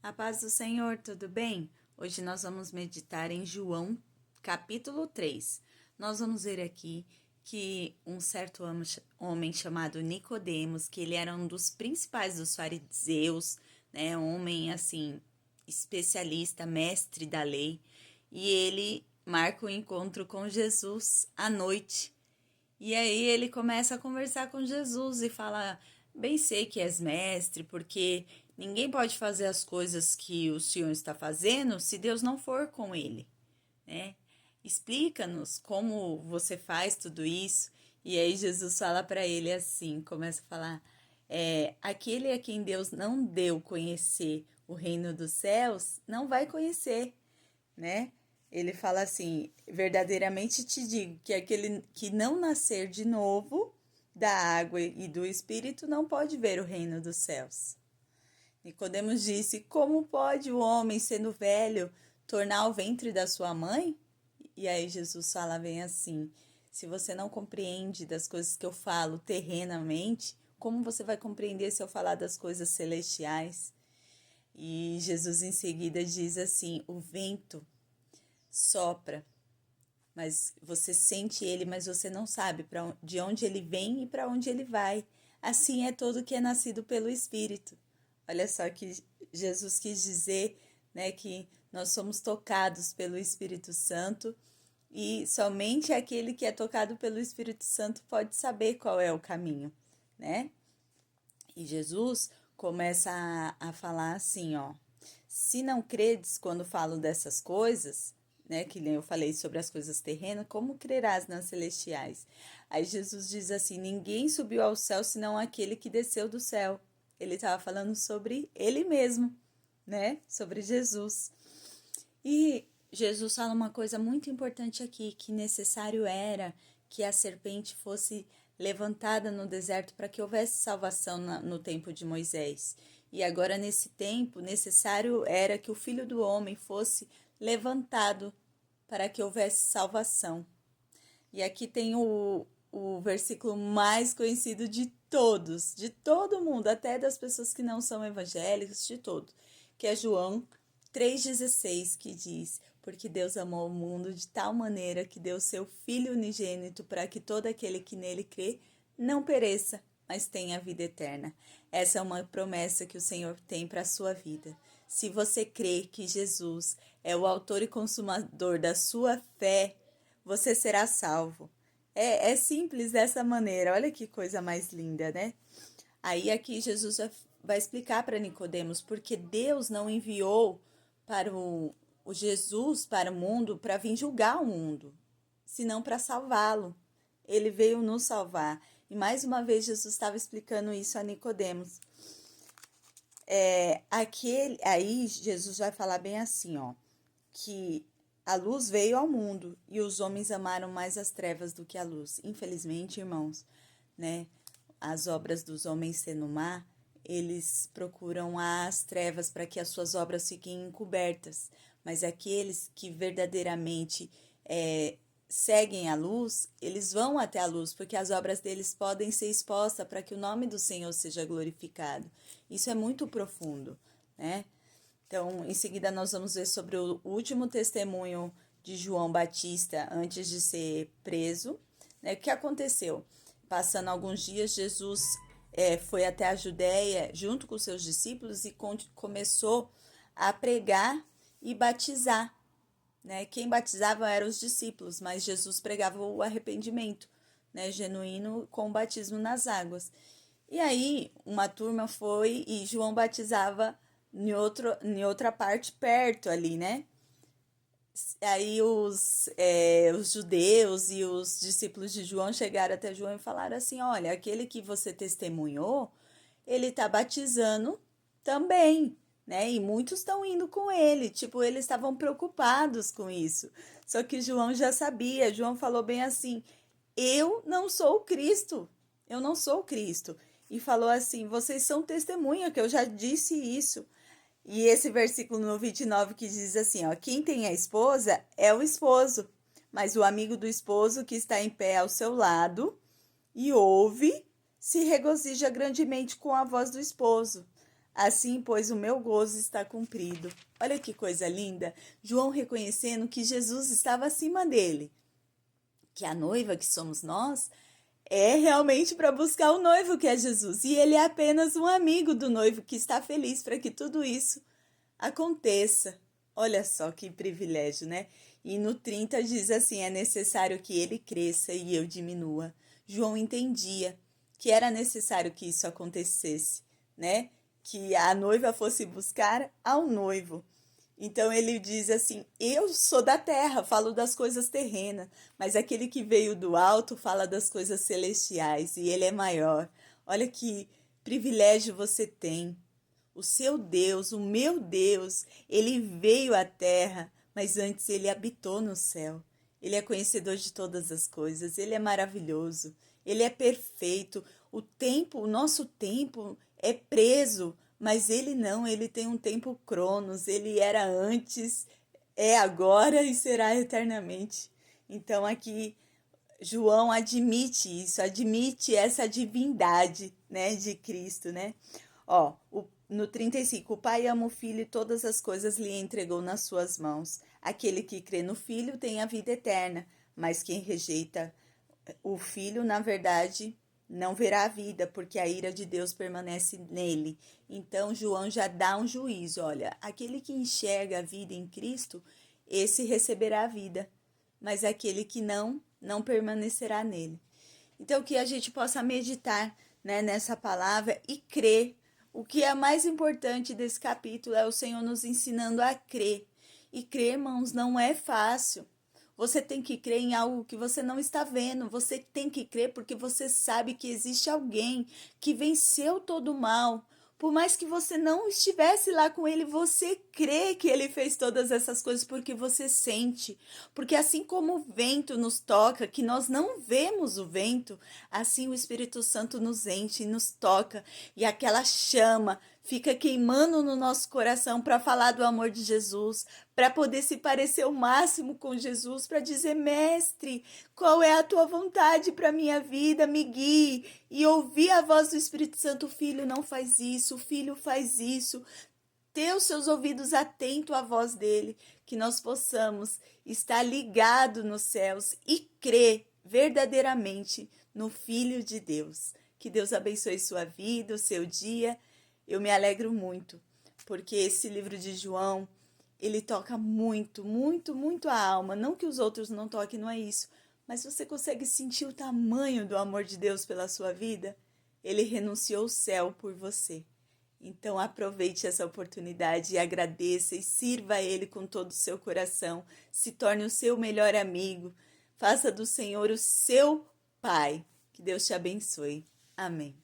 A paz do Senhor, tudo bem? Hoje nós vamos meditar em João, capítulo 3. Nós vamos ver aqui que um certo homem chamado Nicodemos, que ele era um dos principais dos fariseus, né, um homem assim, especialista, mestre da lei, e ele marca o encontro com Jesus à noite. E aí ele começa a conversar com Jesus e fala: bem sei que és mestre, porque ninguém pode fazer as coisas que o Senhor está fazendo se Deus não for com ele, né? Explica-nos como você faz tudo isso. E aí Jesus fala para ele assim, começa a falar: aquele a quem Deus não deu conhecer o reino dos céus, não vai conhecer, né? Ele fala assim: verdadeiramente te digo que aquele que não nascer de novo da água e do espírito não pode ver o reino dos céus. Nicodemos disse: como pode o homem, sendo velho, tornar o ventre da sua mãe? E aí Jesus fala bem assim: se você não compreende das coisas que eu falo terrenamente, como você vai compreender se eu falar das coisas celestiais? E Jesus em seguida diz assim: o vento sopra, mas você sente ele, mas você não sabe de onde ele vem e para onde ele vai. Assim é todo que é nascido pelo Espírito. Olha só que Jesus quis dizer, né, que nós somos tocados pelo Espírito Santo e somente aquele que é tocado pelo Espírito Santo pode saber qual é o caminho, né? E Jesus começa a falar assim, ó: se não credes quando falo dessas coisas, né, que nem eu falei sobre as coisas terrenas, como crerás nas celestiais? Aí Jesus diz assim: ninguém subiu ao céu senão aquele que desceu do céu. Ele estava falando sobre ele mesmo, né, sobre Jesus. E Jesus fala uma coisa muito importante aqui, que necessário era que a serpente fosse levantada no deserto para que houvesse salvação no tempo de Moisés. E agora, nesse tempo, necessário era que o Filho do Homem fosse levantado para que houvesse salvação. E aqui tem o versículo mais conhecido de todos, de todo mundo, até das pessoas que não são evangélicas, de todo, que é João 3,16, que diz: porque Deus amou o mundo de tal maneira que deu seu Filho unigênito para que todo aquele que nele crê não pereça, mas tenha vida eterna. Essa é uma promessa que o Senhor tem para a sua vida. Se você crê que Jesus é o autor e consumador da sua fé, você será salvo. É simples dessa maneira. Olha que coisa mais linda, né? Aí aqui Jesus vai explicar para Nicodemos porque Deus não enviou para o Jesus para o mundo para vir julgar o mundo, senão para salvá-lo. Ele veio nos salvar. E mais uma vez Jesus estava explicando isso a Nicodemos. Aí Jesus vai falar bem assim, ó, que a luz veio ao mundo e os homens amaram mais as trevas do que a luz. Infelizmente, irmãos, né? As obras dos homens sendo má, eles procuram as trevas para que as suas obras fiquem encobertas. Mas aqueles que verdadeiramente seguem a luz, eles vão até a luz, porque as obras deles podem ser expostas para que o nome do Senhor seja glorificado. Isso é muito profundo, né? Então, em seguida, nós vamos ver sobre o último testemunho de João Batista antes de ser preso. Né? O que aconteceu? Passando alguns dias, Jesus foi até a Judéia junto com seus discípulos e começou a pregar e batizar. Né? Quem batizava eram os discípulos, mas Jesus pregava o arrependimento, né, genuíno, com o batismo nas águas. E aí, uma turma foi e João batizava em outra parte perto ali, né? Aí os judeus e os discípulos de João chegaram até João e falaram assim: olha, aquele que você testemunhou, ele está batizando também, né? E muitos estão indo com ele, tipo, eles estavam preocupados com isso. Só que João já sabia, João falou bem assim: eu não sou o Cristo, eu não sou o Cristo. E falou assim: vocês são testemunha que eu já disse isso. E esse versículo no 29 que diz assim, ó: quem tem a esposa é o esposo, mas o amigo do esposo que está em pé ao seu lado e ouve, se regozija grandemente com a voz do esposo. Assim, pois, o meu gozo está cumprido. Olha que coisa linda. João reconhecendo que Jesus estava acima dele, que a noiva que somos nós é realmente para buscar o noivo que é Jesus. E ele é apenas um amigo do noivo que está feliz para que tudo isso aconteça. Olha só que privilégio, né? E no 30 diz assim: é necessário que ele cresça e eu diminua. João entendia que era necessário que isso acontecesse, né? Que a noiva fosse buscar ao noivo. Então ele diz assim: eu sou da terra, falo das coisas terrenas, mas aquele que veio do alto fala das coisas celestiais e ele é maior. Olha que privilégio você tem. O seu Deus, o meu Deus, ele veio à terra, mas antes ele habitou no céu. Ele é conhecedor de todas as coisas, ele é maravilhoso, ele é perfeito. O nosso tempo é preso, mas ele não, ele tem um tempo cronos, ele era antes, é agora e será eternamente. Então aqui João admite isso, admite essa divindade, né, de Cristo, né? Ó, no 35, o Pai ama o Filho e todas as coisas lhe entregou nas suas mãos. Aquele que crê no Filho tem a vida eterna, mas quem rejeita o Filho, na verdade, não verá a vida, porque a ira de Deus permanece nele. Então, João já dá um juízo, olha, aquele que enxerga a vida em Cristo, esse receberá a vida, mas aquele que não permanecerá nele. Então, que a gente possa meditar, né, nessa palavra e crer. O que é mais importante desse capítulo é o Senhor nos ensinando a crer. E crer, irmãos, não é fácil. Você tem que crer em algo que você não está vendo. Você tem que crer porque você sabe que existe alguém que venceu todo o mal. Por mais que você não estivesse lá com ele, você crê que ele fez todas essas coisas porque você sente. Porque assim como o vento nos toca, que nós não vemos o vento, assim o Espírito Santo nos enche e nos toca. E aquela chama fica queimando no nosso coração para falar do amor de Jesus, para poder se parecer o máximo com Jesus, para dizer: Mestre, qual é a tua vontade para minha vida? Me guie. E ouvir a voz do Espírito Santo: o filho não faz isso, o filho faz isso. Ter os seus ouvidos atentos à voz dele, que nós possamos estar ligados nos céus e crer verdadeiramente no Filho de Deus. Que Deus abençoe sua vida, o seu dia. Eu me alegro muito, porque esse livro de João, ele toca muito, muito, muito a alma. Não que os outros não toquem, não é isso. Mas você consegue sentir o tamanho do amor de Deus pela sua vida? Ele renunciou o céu por você. Então aproveite essa oportunidade e agradeça e sirva a Ele com todo o seu coração. Se torne o seu melhor amigo. Faça do Senhor o seu Pai. Que Deus te abençoe. Amém.